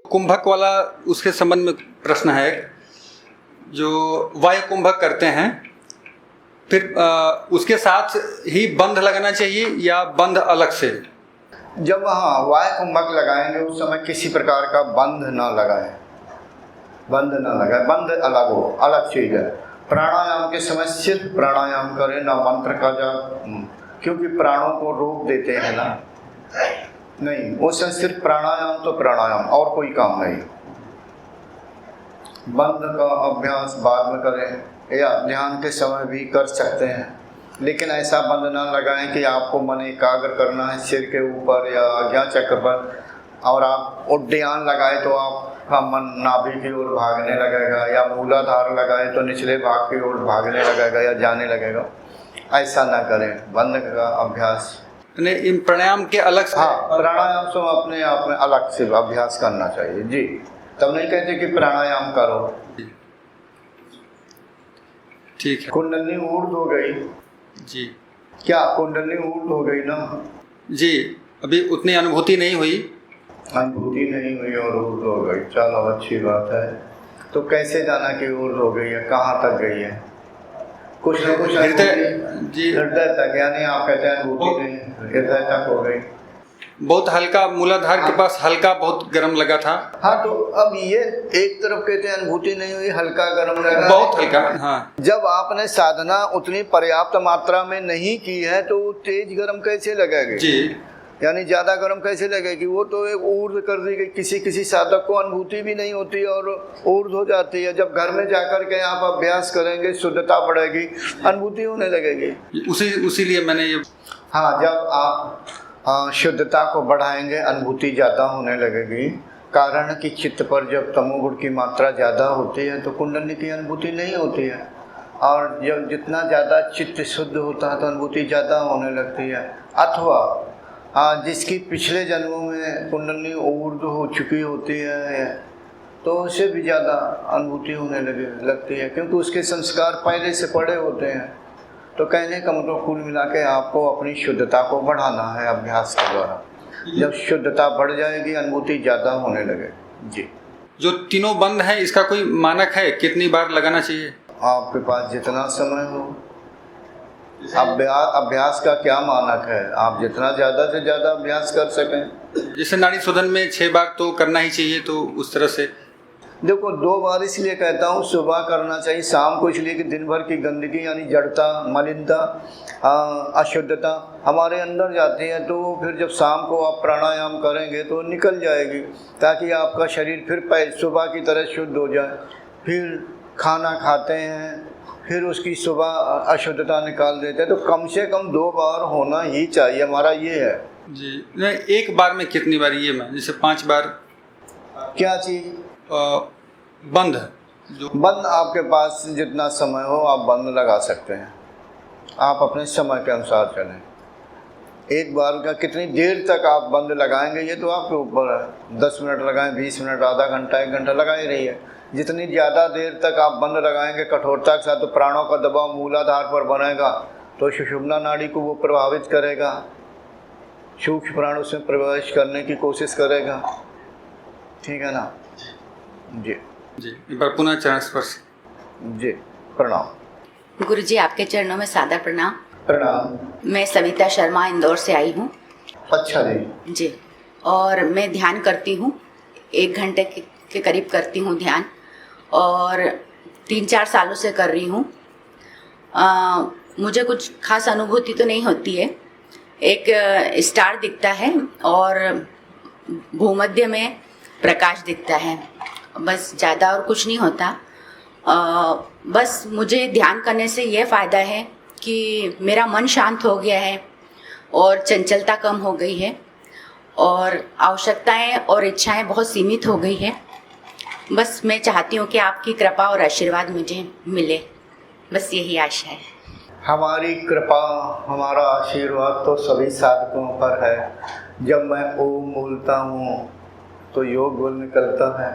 कुंभक वाला उसके संबंध में प्रश्न है। जो वायु कुंभक करते हैं फिर उसके साथ ही बंध लगाना चाहिए या बंध अलग से? जब वायु कुंभक लगाएंगे उस समय किसी प्रकार का बंध ना लगाएं, बंध अलग हो, अलग चीज है। प्राणायाम के समय सिर्फ प्राणायाम करें, ना मंत्र का जाप, क्योंकि प्राणों को रोक देते हैं ना, नहीं, उससे सिर्फ प्राणायाम तो प्राणायाम और कोई काम नहीं। बंध का अभ्यास बाद में करें या ध्यान के समय भी कर सकते हैं, लेकिन ऐसा बंध ना लगाएं कि आपको मन एकाग्र करना है सिर के ऊपर या आज्ञा चक्र पर, और आप उड्डयन लगाए तो आपका मन नाभि की ओर भागने लगेगा, या मूलाधार लगाए तो निचले भाग की ओर भागने लगेगा या जाने लगेगा। ऐसा ना करें, बंध का अभ्यास इन प्राणायाम के अलग से? हाँ, प्राणायाम से अपने आप में अलग से अभ्यास करना चाहिए जी। तब नहीं कहते कि प्राणायाम करो। ठीक है। कुंडली ऊर्ध्व हो गई जी। क्या कुंडली ऊर्ध्व हो गई ना? जी, अभी उतनी अनुभूति नहीं हुई। अनुभूति नहीं हुई और ऊर्ध्व हो गई, चलो अच्छी बात है। तो कैसे जाना कि ऊर्ध्व हो गई है, कहाँ तक गई है? कुछ न कुछ हृदय तक, यानी आप कहते हैं अनुभूति नहीं, हृदय तक हो गई। बहुत हल्का, मूलाधार के पास हल्का बहुत गर्म लगा था। हाँ, तो अब ये एक तरफ कहते हैं अनुभूति नहीं हुई, हल्का गर्म लगा, बहुत हल्का। हाँ, जब आपने साधना उतनी पर्याप्त मात्रा में नहीं की है तो तेज गर्म कैसे लगेगी जी? यानी ज्यादा गर्म कैसे लगेगी? वो तो एक ऊर्ध्व कर दी गई। किसी साधक को अनुभूति भी नहीं होती और ऊर्ध्व हो जाती है। जब घर में जाकर के आप अभ्यास करेंगे, शुद्धता बढ़ेगी, अनुभूति होने लगेगी। उसीलिए मैंने ये, हाँ, जब आप शुद्धता को बढ़ाएंगे अनुभूति ज़्यादा होने लगेगी। कारण कि चित्त पर जब तमोगुण की मात्रा ज़्यादा होती है तो कुंडली की अनुभूति नहीं होती है, और जब जितना ज़्यादा चित्त शुद्ध होता है तो अनुभूति ज़्यादा होने लगती है। अथवा जिसकी पिछले जन्मों में कुंडली ऊर्ध्व हो चुकी होती है तो उसे भी ज़्यादा अनुभूति होने लगती है, क्योंकि उसके संस्कार पहले से पड़े होते हैं। तो कहने का मतलब कुल मिला के आपको अपनी शुद्धता को बढ़ाना है अभ्यास के द्वारा। जब शुद्धता बढ़ जाएगी अनुभूति ज़्यादा होने लगेगी जी। जो तीनों बंद है इसका कोई मानक है, कितनी बार लगाना चाहिए? आपके पास जितना समय हो। अभ्यास का क्या मानक है? आप जितना ज़्यादा से ज़्यादा अभ्यास कर सकें। जैसे नाड़ी शोधन में 6 बार तो करना ही चाहिए, तो उस तरह से देखो 2 बार इसलिए कहता हूँ, सुबह करना चाहिए, शाम को इसलिए कि दिन भर की गंदगी यानी जड़ता, मलिनता, अशुद्धता हमारे अंदर जाती है, तो फिर जब शाम को आप प्राणायाम करेंगे तो निकल जाएगी, ताकि आपका शरीर फिर सुबह की तरह शुद्ध हो जाए। फिर खाना खाते हैं, फिर उसकी सुबह अशुद्धता निकाल देते हैं। तो कम से कम 2 बार होना ही चाहिए, हमारा ये है जी। नहीं, एक बार में कितनी बार? ये मैं जैसे 5 बार। क्या चीज़? बंद जो बंद आपके पास जितना समय हो आप बंद लगा सकते हैं। आप अपने समय के अनुसार चलें। एक बार का कितनी देर तक आप बंद लगाएंगे ये तो आपके ऊपर है। 10 मिनट लगाएं, 20 मिनट, आधा घंटा, 1 घंटा लगा ही रही है। जितनी ज़्यादा देर तक आप बंद लगाएंगे कठोरता के साथ, तो प्राणों का दबाव मूलाधार पर बनेगा, तो सुषुम्ना नाड़ी को वो प्रभावित करेगा, सूक्ष्म प्राण उसमें प्रवेश करने की कोशिश करेगा। ठीक है ना जी? जी, एक बार पुनः चरण स्पर्श। जी, प्रणाम। गुरुजी, आपके चरणों में सादर प्रणाम। प्रणाम। मैं सविता शर्मा इंदौर से आई हूँ। अच्छा जी। जी, और मैं ध्यान करती हूँ, 1 घंटे के करीब करती हूँ ध्यान, और 3-4 सालों से कर रही हूँ। मुझे कुछ खास अनुभूति तो नहीं होती है। एक स्टार दिखता है और भूमध्य में प्रकाश दिखता है, बस, ज़्यादा और कुछ नहीं होता। बस मुझे ध्यान करने से यह फ़ायदा है कि मेरा मन शांत हो गया है और चंचलता कम हो गई है, और आवश्यकताएं और इच्छाएं बहुत सीमित हो गई है। बस मैं चाहती हूँ कि आपकी कृपा और आशीर्वाद मुझे मिले, बस यही आशा है। हमारी कृपा, हमारा आशीर्वाद तो सभी साधकों पर है। जब मैं ओम बोलता हूँ तो योग बल निकलता है,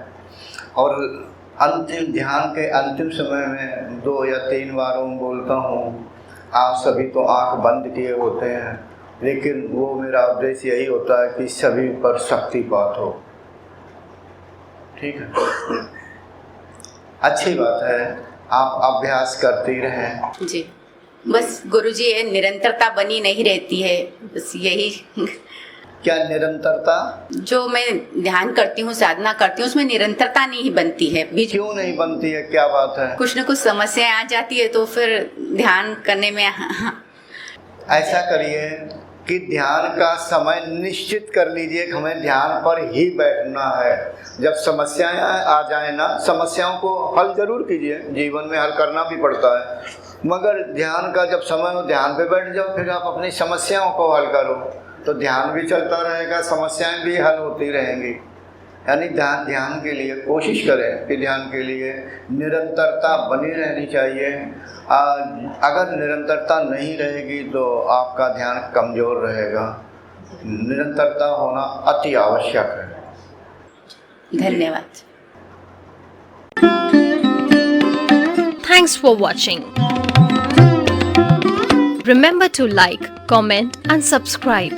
और अंतिम ध्यान के अंतिम समय में 2 या 3 बार ओम बोलता हूँ। आप सभी तो आंख बंद किए होते हैं, लेकिन वो मेरा उद्देश्य यही होता है कि सभी पर शक्तिपात हो। ठीक है, अच्छी बात है, आप अभ्यास करती रहें। जी, बस गुरुजी ये निरंतरता बनी नहीं रहती है, बस यही। क्या निरंतरता? जो मैं ध्यान करती हूँ, साधना करती हूँ, उसमें निरंतरता नहीं बनती है। बीच क्यों नहीं बनती है, क्या बात है? कुछ न कुछ समस्याएं आ जाती है, तो फिर ध्यान करने में ऐसा करिए कि ध्यान का समय निश्चित कर लीजिए कि हमें ध्यान पर ही बैठना है। जब समस्याएं आ जाए ना, समस्याओं को हल जरूर कीजिए, जीवन में हल करना भी पड़ता है, मगर ध्यान का जब समय हो ध्यान पे बैठ जाओ, फिर आप अपनी समस्याओं को हल करो, तो ध्यान भी चलता रहेगा, समस्याएं भी हल होती रहेंगी। यानी ध्यान के लिए कोशिश करें कि ध्यान के लिए निरंतरता बनी रहनी चाहिए। अगर निरंतरता नहीं रहेगी तो आपका ध्यान कमज़ोर रहेगा। निरंतरता होना अति आवश्यक है। धन्यवाद। Thanks for watching. Remember to like, comment and subscribe.